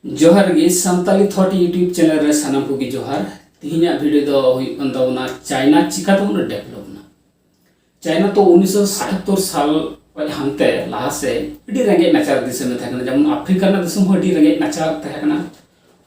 जोहार गे Santali thought YouTube channel रे सानाम को गे जोहार तिहिना वीडियो दो हुई कन ताबोना चाइना चिका तो डेवलप ना चाइना तो 1977 साल हानते लाहा से अडी रेंगे नाचार दिसम में थाकना जेमन अफ्रीका ना दिसम अडी रेंगे नाचार थाकना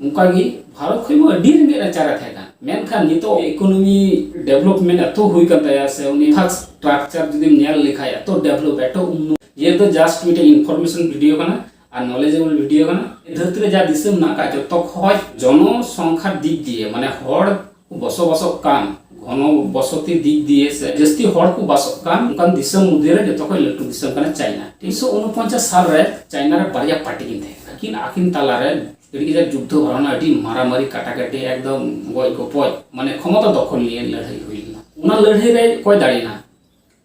उनका गी भारत खै म अडी रेंगे नाचार थाकना मेनखान नितो इकोनॉमी डेवलपमेंट तो हुई कन तया से उनी था स्ट्रक्चर जदि नेल लिखाय तो डेवलप एटो ये तो जस्ट मिटे इनफॉरमेशन वीडियो कना और नॉलेजेबल वीडियो कना धरती रे जा दिसम ना का जतो खय जनसंख्या दिक दिए माने हड़ बसो कान घन बसती दिक दिए से जस्ती हड़ को बसो कान उनकान दिसम मुदे रे जतो खय लटू दिसम कना चाइना 1949 साल रे चाइना रे बारिया पार्टी किन थे किन आकिन ताला रे एडी के युद्ध भरना अडी मारामारी काटाकाटी एकदम गय गपय माने क्षमता दखल लिए लड़ाई हुइना उना लड़ाई रे कोई दाड़ीना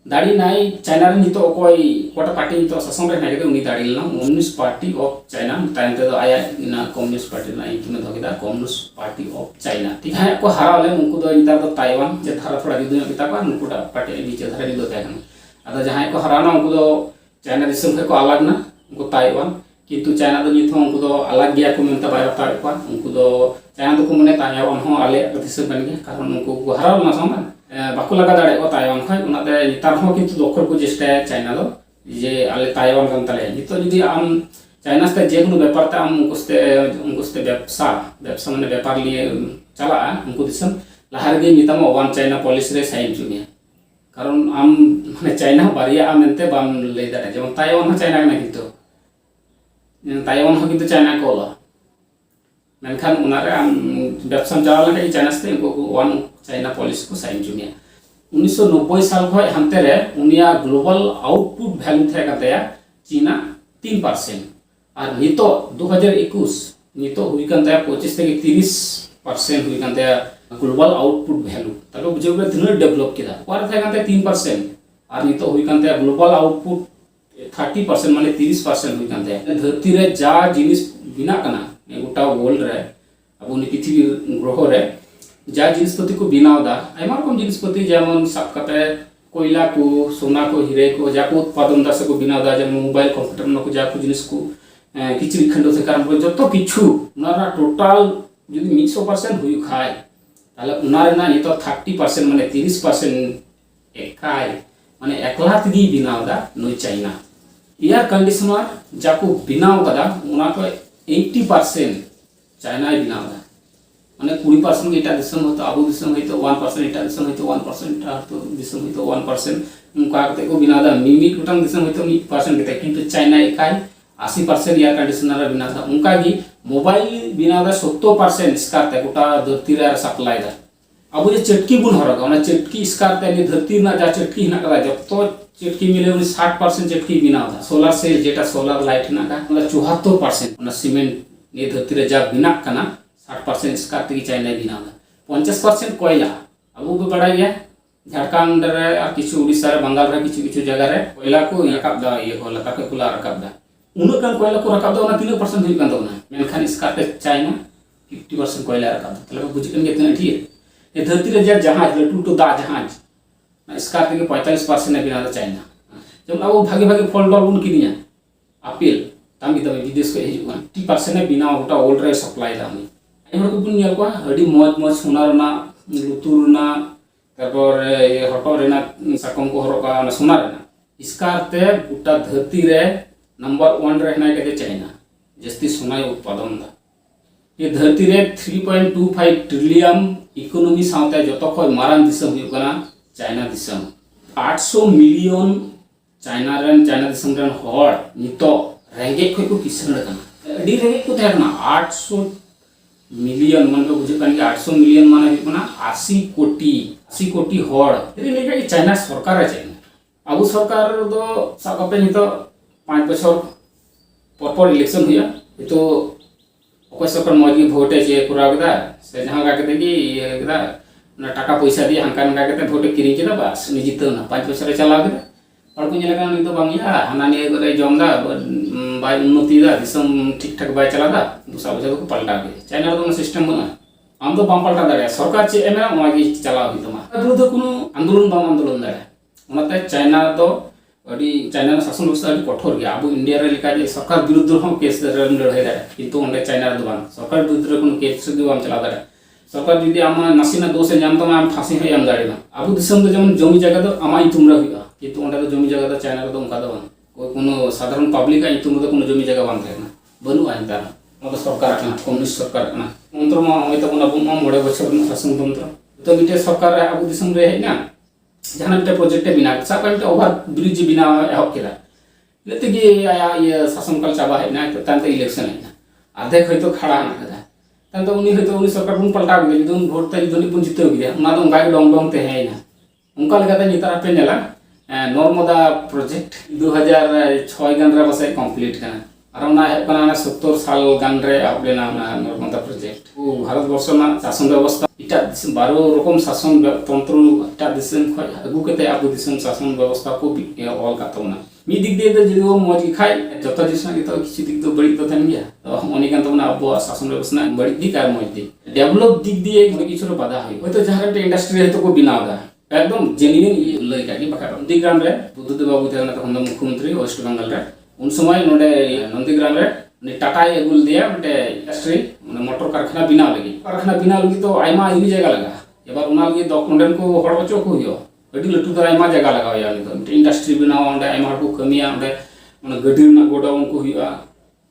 दाड़ी नाई चाइना रे नितो कोई कोटा पार्टी नितो ससंग रे नागे उनी दाड़ीलना कम्युनिस्ट पार्टी ऑफ चाइना ताइते तो आया इना कम्युनिस्ट पार्टी ना इतने धगिदा कम्युनिस्ट पार्टी ऑफ चाइना ठीक है को हराले उनको दो इता तो ताइवान जे धारा थोड़ा जुदा किता को उनकोटा पार्टी नीचे धारा जुदा थाकना आदा जहां को हराना उनको दो चाइना दिसम को अलग ना उनको ताइवान किंतु चाइना दो नितो उनको दो अलग गया को मेनता बाय रता को उनको दो चाइना तो को मने ताइवान हो आले दिसम बन गया कारण उनको हराल ना समा बाको लगा दाड़े को ताइवान खय उनाते नितार हो किंतु दखल को चेष्टा चाइना दो जे आले ताइवान कान ताले नितो जदि आम चाइना से जे कोनो व्यापार ता आम उनकोस्ते व्यवसा माने व्यापार लिए चला उनको दिसम लहार गे नितम वन चाइना पॉलिसी रे साइन जुनिया कारण आम माने चाइना बारिया आमते बाम ले दाड़े जेमन ताइवान हो चाइना ना किंतु ताइवान हो किंतु चाइना को ला मेनखान उनारे आम व्यवसा चला लगे चाइना से उनको वन चाइना पॉलिसी को साइन जुनिया 1990 साल खय हानते रे उनिया ग्लोबल आउटपुट वैल्यू थे कतया चीना 3% और नितो 2021 नितो हुई कनतया 25 থেকে 30% हुई कनतया ग्लोबल आउटपुट वैल्यू तको बुझोबे तिन डेवलप किदा और थे कनतया 3% और नितो हुई कनतया ग्लोबल आउटपुट 30% माने 30% हुई कनतया धरती रे जा जिनिस बिना कना गोटा वर्ल्ड रे अब उनी पृथ्वी ग्रह रे जा जिनिसपति को बनावदा आयमा रकम जिनिसपति जेमन सब कते कोयला को सोना को हीरे को जा को उत्पादन दास को बनावदा जेमन मोबाइल कंप्यूटर न को जा को जिनिस को किचरी खंडो से कारण जतो किछु उनारा टोटल जदि 100% हुई खाय ताले उनारे ना नितो 30% माने 30% एकाय माने एकला तगी बनावदा नुई चाइना एयर कंडीशनर जा को बनावदा उना को 80% चाइना बनावदा माने 20% एटा दिसम हो तो आबो दिसम है तो 1% एटा दिसम है तो 1% तो दिसम है तो 1% उनका कते को बिनादा मिमी टोटल दिसम है तो 1% कते किंतु चाइना एकाई 80% एयर कंडीशनर बिनादा उनका की मोबाइल बिनादा 70% इसकारते गोटा धरती रे सप्लाई दा अब जे चटकी बुन हरगा ओना चटकी इसकारते नि धरती ना जा चटकी हिना कदा जब तो चटकी मिले उनी 60% चटकी बिनादा सोलर सेल जेटा सोलर लाइट ना का 74% ओना सीमेंट ने धरती रे जा बिना कना 60% इसका तक चाइना बिना 50% कोयला अब वो बड़ा गया झारखंड रे और किछु उड़ीसा रे बंगाल रे किछु जगह रे कोयला को रकाब दा ये होला का कुला रकाब दा उनो कान कोयला को रकाब दा ओना 3% हुई कान दोना मेनखान इसका ते चाइना 50% कोयला रकाब दा तले बुझिकन केतना ठीक ये धरती रे जहाज लटू तो दा जहाज इसका ते 45% ने बिना दा चाइना जब अब भागे भागे फल डॉल उन किनिया अपील तामी तमे विदेश को हिजुआ 30% ने बिना गोटा ओल्ड रे सप्लाई दा एमर को बुन को अडी मौज सोनारना लुतुरना तारपर हटो रेना साकम को हरका ना सोनारना इसकारते गोटा धरती रे नंबर 1 रे हना के चाइना जस्ती सोना उत्पादन दा ये धरती रे 3.25 ट्रिलियन इकोनॉमी साउते जतो खय मारान दिसम हुई कना चाइना दिसम 800 मिलियन चाइना दिसम रन हड़ नितो रेंगे खय को किसन कना अडी रेंगे को थाकना 800 मिलियन मन को बुझे कान 800 मिलियन माने हुई 80 कोटी हड़ एरी लेके चाइना सरकार है चाइना अब सरकार दो साकपे नि तो 5 बछर पर इलेक्शन हुआ तो ओको सरकार मौजी वोटे जे पूरा गदा से जहां का के कि ये गदा ना टाका पैसा दिए हंकान का के वोटे किरी के बस नि जीतो ना 5 बछर चला गदा और को जेला नि तो बांगिया हाना ने गरे जमदा बाय उन्नति दा दिसम ठीक ठाक बाय चला दा दूसरा बछर को पलटा के चाइना रो सिस्टम बना आम तो बाम पलटा दाड़े सरकार चे एमे ओमागी चला हुई तमा तो कोनो आंदोलन बाम आंदोलन दाड़े ओनाते चाइना तो अभी चाइना शासन व्यवस्था अभी कठोर गया अब इंडिया रे लेका जे सरकार विरुद्ध हम केस लड़ाई दाड़ा किंतु ओंडे चाइना रे बांग सरकार विरुद्ध रे कोनो केस दो हम चला दाड़ा सरकार जुदी आम नासीना दोष नाम तमा आम फांसी है आम दाड़ेना अब दिसम दो जेमन जमी जगह दो आमा इतुम रे हुआ किंतु ओंडे दो जमी जगह दो चाइना रे दो उनका दो कोई कोनो साधारण पब्लिक आ इतुम दो कोनो जमी जगह बांग थाना बनु आनता ओंडे सरकार kana कम्युनिस्ट सरकार kana मंत्र मा होय तबन अब मा मोड़े बछर शासन तंत्र तो मिटे सरकार अब दिसम रे है ना जहां मिटे प्रोजेक्ट बिना सा का मिटे ओवर ब्रिज बिना एहब केला लेते कि आया ये शासन काल चाबा है ना तो तांते इलेक्शन है ना आधे खय तो खड़ा ना कदा तांते उनी सरकार बुन पलटा गेली दोन वोट तरी दोनी पुन जिते गया उना दो गाय डोंग डोंग ते है ना उनका लगाते नितार पे नेला नर्मदा प्रोजेक्ट 2006 गन रे बसे कंप्लीट kana और ना है kana 70 साल गन रे आपलेना नर्मदा प्रोजेक्ट वो भारत वर्ष ना शासन व्यवस्था इटा 12 रकम शासन तंत्र इटा दिसम खय अगु केते आबु दिसम शासन व्यवस्था को ऑल कातोना मी दिक दे जो मौज की खाए जत जिसना की तो किसी दिक तो बड़ी तो थन गया तो उनी कान तो अब शासन व्यवस्था बड़ी दिक और मौज दी डेवलप दिक दिए किछु बाधा होय तो जहां रे इंडस्ट्री है तो को बिनावदा एकदम जेन्युइन लय का की बका नंदीग्राम रे बुद्धदेव बाबू थे तखन मुख्यमंत्री वेस्ट बंगाल रे उन समय नोडे नंदीग्राम रे टाटा एगुल दिया मटे इंडस्ट्री मोटर कारखाना बिना लगी तो आयमा इनी जगह लगा एबार उना लगी दो नोडेन को हड़ बचो को हियो अडी लटू तो आयमा जगह लगाव या तो इंडस्ट्री बनाव ओंडे आयमा हड़ को कमिया ओंडे मन गडी ना गोडाउन को हिया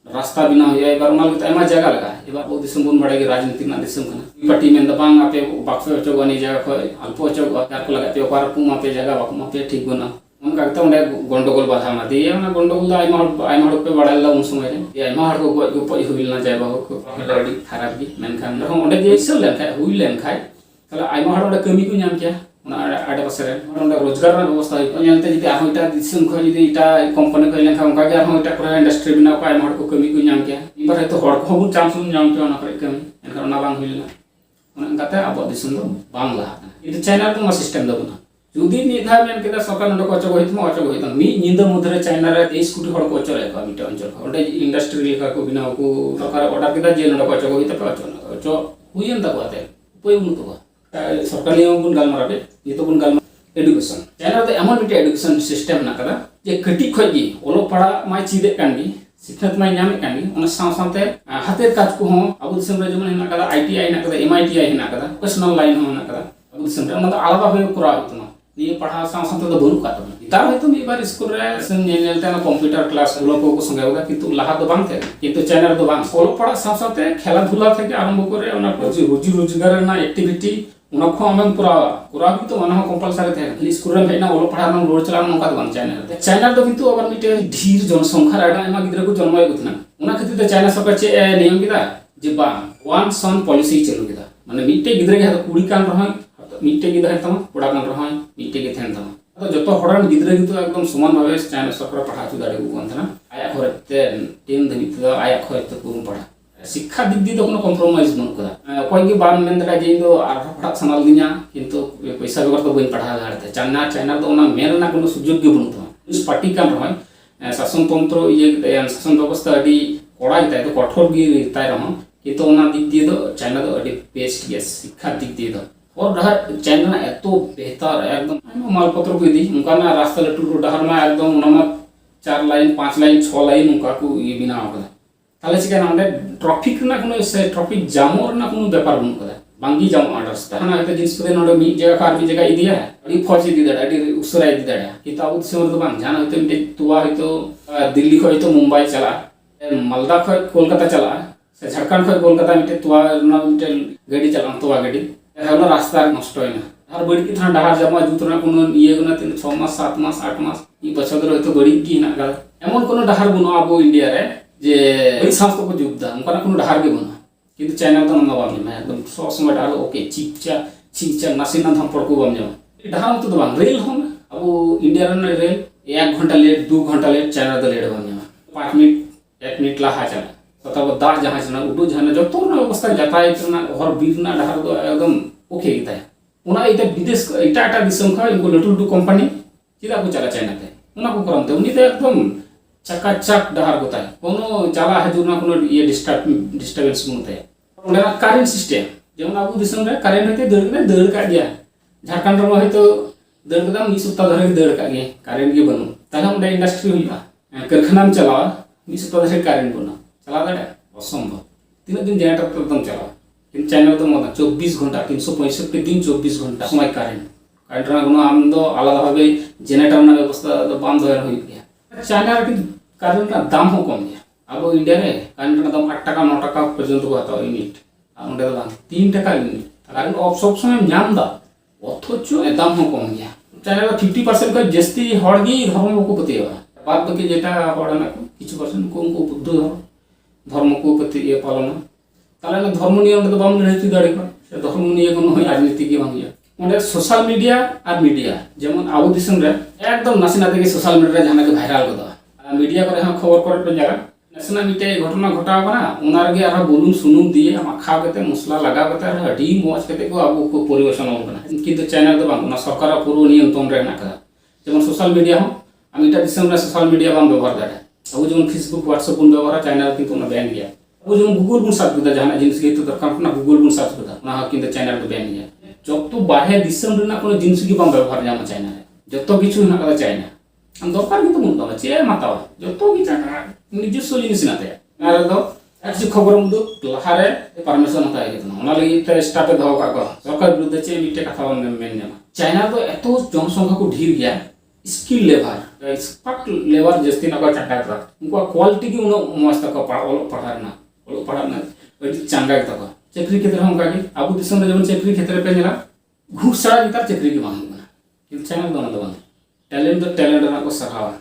रास्ता बिना हुआ एबार उना लगी आयमा जगह लगा एबार ओ दिसम बुन बड़े राजनीति ना दिसम खाना पार्टी में दबांग आपे बाक्सो चो गनी जगह को अल्पो चो कार को लगा पे ओकार पु मापे जगह बाक मापे ठीक बना उनका तो ओंडे गंडगोल बाधा ना दिए ना गंडगोल आयमा हड़ पे बड़ाला उन समय रे आयमा हड़ को गoj को पय हुइल ना जाय बाहो को लड़ी खराब गी मेनखान ओंडे जे सल लेखाय हुइल लेखाय तला आयमा हड़ ओंडे कमी को नाम क्या आडे पासे ओंडे रोजगार व्यवस्था होते जदि आटा दिसम खय जदि इटा कंपनी को लेखा उनका के आटा पर इंडस्ट्री बिना को आयमा हड़ को कमी को नाम क्या इबार तो हड़ को हबु चांस नाम के ओना करे कमी एनका ना बांग हुइल ना ओना काते अब दिसम दो बांग्ला इदि चाइना तो सिस्टम दो ना जुदी निधा मेन केदा सरकार नडो को होइतम मी निंद मुद्रे चाइना रे 23 कोटी हड़ को चले का मिटे अंचल ओडे इंडस्ट्री लेखा को बिना को सरकार ऑर्डर केदा जे नडो को होइते पे चो हुइयन ता बाते पय उन तो सरकार नियम बुन गाल माराबे ये तो बुन गाल एडुकेशन चाइना रे एमन मिटे एडुकेशन सिस्टम ना कदा जे कटी खगी ओलो पड़ा माय चिदे कानगी शिक्षित माय नामे कानगी ओना साथे हातेर काज को हो अब दिसम रे जमन हिना कदा आईटीआई ना कदा एमआईटीआई हिना कदा पर्सनल लाइन हो ना कदा अब दिसम रे ओना तो आलादा होय करा होतनो ये पढ़ा साथे तो बनु कातो तार होतो मी बार स्कूल रे सन नेलते ना कंप्यूटर क्लास उलो को संगे होगा किंतु लाहा दो बांग थे किंतु चाइना दो बांग ओलो पढ़ा साथे खेला धुला थे आरंभ करे ओना रोजी रोजगार ना एक्टिविटी उना को हम पूरा भी तो ओना कंपलसरी थे स्कूल रे भेना ओलो पढ़ा ना रोड चला नका दो चाइना दो किंतु अबर मिटे धीर जनसंख्या राडा एमा गिद्रा को जन्म होगतना उना खातिर तो चाइना सरकार चे नियम किदा जे बा वन सन पॉलिसी चलू किदा माने मिटे गिद्रा के कुड़ी कान रहय मिटे गिद्रा है तम कोड़ा कान रहय मिटे के थेन तम तो जतो हड़न गिद्रा की तो एकदम समान भावे चाइना सरकार पढ़ा चु दाड़े को अंतना आया खरते टीम धनी तो आया खरते कुरुम पढ़ा शिक्षा दिक दी तो कोनो कॉम्प्रोमाइज बन कदा कोई के बान मेन दरा जे दो आर पढ़ा सनाल दिना किंतु पैसा बेगर तो बइन पढ़ा गाड़ते चाइना तो ओना मेन ना कोनो सुजोग के बनु तो इस पार्टी कान रहय शासन तंत्र ये शासन व्यवस्था अडी कोड़ा इताय तो कठोर गी इताय रहन किंतु ओना दिक दी दो चाइना तो अडी बेस्ट गेस शिक्षा दिक दी दो और चाइना ना एतो बेहतर एकदम मालपत्र को दी उनका ना रास्ता लटू डहर में एकदम उनमा 4 लाइन 5 लाइन 6 लाइन उनका को ये बिना होगा ताले चिका ना ट्रैफिक ना कोनो से ट्रैफिक जाम और ना कोनो व्यापार बन कदा बांगी जाम रास्ता ना तो जिस पे नोडे मी जगह कार भी जगह इदिया अडी फौजी दी दाडा अडी उसरा इदी दाडा कि ताऊ से तो बांग जाना होते मिटे तुआ है तो दिल्ली को तो मुंबई चला मालदा को कोलकाता चला से झारखंड को कोलकाता मिटे तुआ ना मिटे गाड़ी चला तुआ गाड़ी एहला रास्ता नष्ट होइना और बड़ी की थाना डहार जमा जुतना कोनो ये गुना 6 मास 7 मास 8 मास ई बछद रे तो बड़ी की ना गा एमन कोनो डहार बनो आबो इंडिया रे जे बड़ी सांस्कृतिक को जुद्दा उनका कोनो डहार के बनो किंतु चाइना तो नंगा बाम में एकदम सो समय डाल ओके चिकचा नासिना थम पड़को बाम जाओ डहार तो बाम रेल हम अब इंडिया रे रेल 1 घंटा लेट 2 घंटा लेट चाइना तो लेट बाम जाओ 5 मिनट 1 मिनट लाहा चला तब दा जहां से ना उडो जहां जो तो ना अवस्था यातायात ना हर बीरना डहार दो एकदम ओके गीता उना इते विदेश इटा दिसम खा इनको लटू लटू कंपनी चिदा को चला चाइना ते उना को करमते उनी ते एकदम चकाचक डहार होता है कोनो चला है जो ना कोनो ये डिस्टर्बेंस बनते है ओना करेंट सिस्टम जेमन आबू दिसम रे करेंट होते दड़ का दिया झारखंड रे है तो दड़ का मी सप्ताह धरे दड़ का गे करेंट के बनु ताहले उन्हें इंडस्ट्री हुआ कारखाना चलावा मिस सप्ताह कारेंट बना चला दाड़ा असंभव तीन दिन जनरेटर तो एकदम चलावा किंतु चाइना तो मत 24 घंटा 365 दिन 24 घंटा समय कारेंट आम दो आलादा भावे जनरेटर ना व्यवस्था तो बाम दो गया चाइना रे कारेंट ना दाम हो कम गया अब इंडिया रे कारेंट ना दाम 8 टाका 9 टाका पर्यंत को हताओ यूनिट उन्हें तो बाम 3 टाका यूनिट कारेंट ऑफ सब समय नाम दा অথচ দাম হো কম গিয়া চাইনা 50% का जस्ती हड़ गी धर्म को पति बाद बाकी जेटा हड़ ना কিছু परसेंट को उनको बुद्ध धर्म को पति ये पालन ताले ना धर्म नियम तो बाम रहती दाड़े को धर्म नियम को राजनीति की बांगिया ओंडे सोशल मीडिया और मीडिया जेमन आबो दिसम रे एकदम नासिना देके सोशल मीडिया रे जाना के वायरल गदा मीडिया करे हम खबर करे पे जगह नासिना मिटे घटना घटाव बना उनार गे आरा बुलुन सुनुम दिए हम खा केते मसला लगा केते अडी मौज केते को आबो को परिवेशन हो बना किंतु चैनल तो बांग ना सरकार पूर्व नियंत्रण रे ना का जेमन सोशल मीडिया हम हम इटा दिसम रे सोशल मीडिया बांग व्यवहार दाड़ा अब जेमन फेसबुक व्हाट्सएप बुन व्यवहार चैनल किंतु ना बैन गया अब जेमन गूगल बुन सर्च करदा जहां जिनिस के तो दरकार ना गूगल बुन सर्च करदा ना किंतु चैनल तो बैन गया जब तो बाहे दिसम रे ना कोनो जिनिस की बांग व्यवहार जामा चाइना रे जब तो किछु ना का चाइना हम दरकार किंतु मुन दवा चे मातावा जब तो की चाइना निजस्व जिनिस ना ते आरे दो आज खबर मुदु लहारे परमिशन होता है कितना ओना लगी ते स्टाफ दो का सरकार विरुद्ध चे मिटे कथा मेन चाइना तो एतो जनसंख्या को ढीर गया स्किल लेबर एक्सपर्ट लेबर जस्ती ना को चटा था उनको क्वालिटी की उनो मस्त का पढ़ाना बड़ी चांगा तक चक्री क्षेत्र हम का आबू दिसम रे जवन चक्री क्षेत्र पे नेला घूस सारा जितार चक्री की मांग बना किंतु चाइना दोना दो टैलेंट ना को सहावा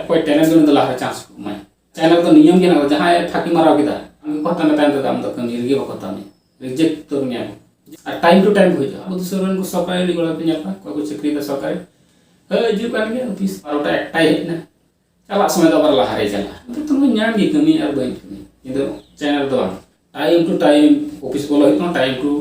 कोई टैलेंट तो लाहरे चांस मैं चाइना तो नियम के ना जहां फाकी माराव किदा हम कहता ना टाइम तो दाम तो कमी रिगे बकता में रिजेक्ट तो न्या आ टाइम टू टाइम हो जा अब दूसरे को सरकारी लिगोला पे न्या कोई चक्री तो सरकारी हे जी कान के ऑफिस बारोटा एकटाई हेना चला समय तो बार लहारे चला तो तुम न्या भी कमी और बइन किंतु चाइना तो टाइम टू टाइम ऑफिस बोला है टाइम टू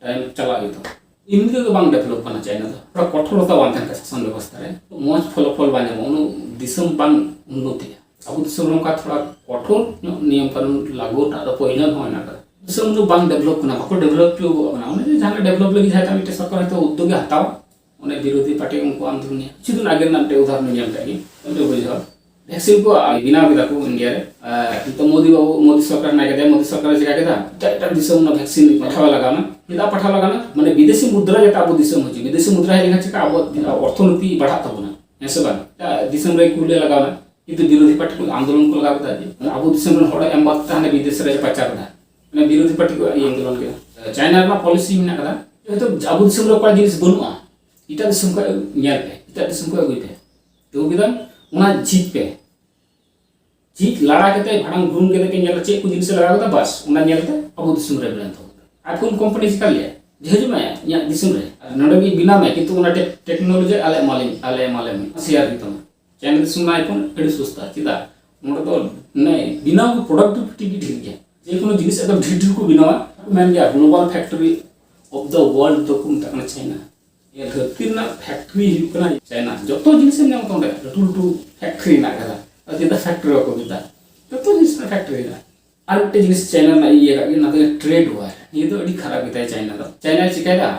टाइम चला है तो इनके तो बांग डेवलप करना चाहिए तो थोड़ा कठोरता बांधन का शासन व्यवस्था है मौज फल बाने उन दिसम बांग उन्नति अब दिसम का थोड़ा कठोर नियम कानून लागू ता तो पहिला होना का दिसम जो बांग डेवलप करना बाको डेवलप जो बना उन्हें जहां डेवलप लगी जाता है सरकार तो उद्योग हटाओ उन्हें विरोधी पार्टी उनको आंदोलन चिदुन आगे नामटे उदाहरण नियम टाइम तो बुझा वैक्सीन को बिना बिदा को इंडिया रे तो मोदी सरकार ना के मोदी सरकार जे का ता दिसम ना वैक्सीन पठावा लगाना किदा पठावा लगाना माने विदेशी मुद्रा जेटा अब दिसम हो विदेशी मुद्रा है का अब अर्थनीति बढ़ा तबना ऐसे बा दिसम रे कुले लगाना किंतु विरोधी पार्टी को आंदोलन को लगा दा अब दिसम रे होड़ा एम बात ताने विदेश रे पचार दा माने विरोधी पार्टी को आंदोलन के चाइना रा पॉलिसी में ना कदा तो अब दिसम रे को जिनिस बनुआ इटा दिसम को न्याल पे इटा दिसम को गई पे तो बिदन उना जीत लड़ा के भाड़ाम घूम के नेल चे को जिनिस लगा था बस उना नेलते अब दिसम रे ब्रांड हो आईफोन कंपनी से कर लिया जेज में या दिसम रे नडे भी बिना में किंतु उना टेक्नोलॉजी आले माले में शेयर की तुम चाइना दिसम आईफोन एडी सस्ता चिदा मोर तो नहीं बिना प्रोडक्टिविटी की ढीर गया जे कोनो जिनिस एकदम ढीर को बिना मैन गया global factory of the world तो कुम तक चाइना ये धरती ना फैक्ट्री हुकना चाइना जो तो जिनिस ने मत लटू फैक्ट्री ना कदा अतिदा फैक्ट्री को बिता तो जिनिस ना फैक्ट्री ना और एक जिनिस चाइना ना ये का ना तो ट्रेड हुआ ये तो अड़ी खराब बिता है चाइना चिकायदा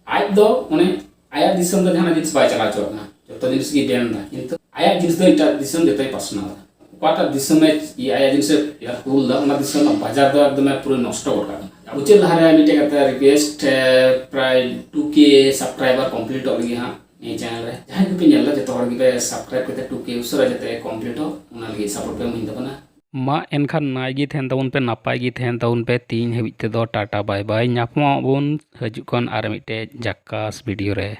आज दो उन्हें आया दिसम तो जहां जिनिस बाय चला चोना जो तो जिनिस की बैन ना किंतु आया जिनिस तो इटा दिसम देते पर्सनल पाटा दिसम में ये आया जिनिस यार कूल दा ना दिसम ना बाजार दो एकदम पूरा नष्ट कर का उचे लहरा मिटे का रिक्वेस्ट प्राय 2k सब्सक्राइबर कंप्लीट हो गई हां ये चैनल रे जहां को पे नेला जतो हर गे सब्सक्राइब करते 2k उसरा जते कंप्लीट हो उना लगी सपोर्ट पे मिन दबना मा एनखान नाय गी थेन तबन पे नापाय गी थेन तबन पे तीन हबिते दो टाटा बाय बाय न्यापमा बोन हजु कन आर मिटे जक्कास वीडियो रे।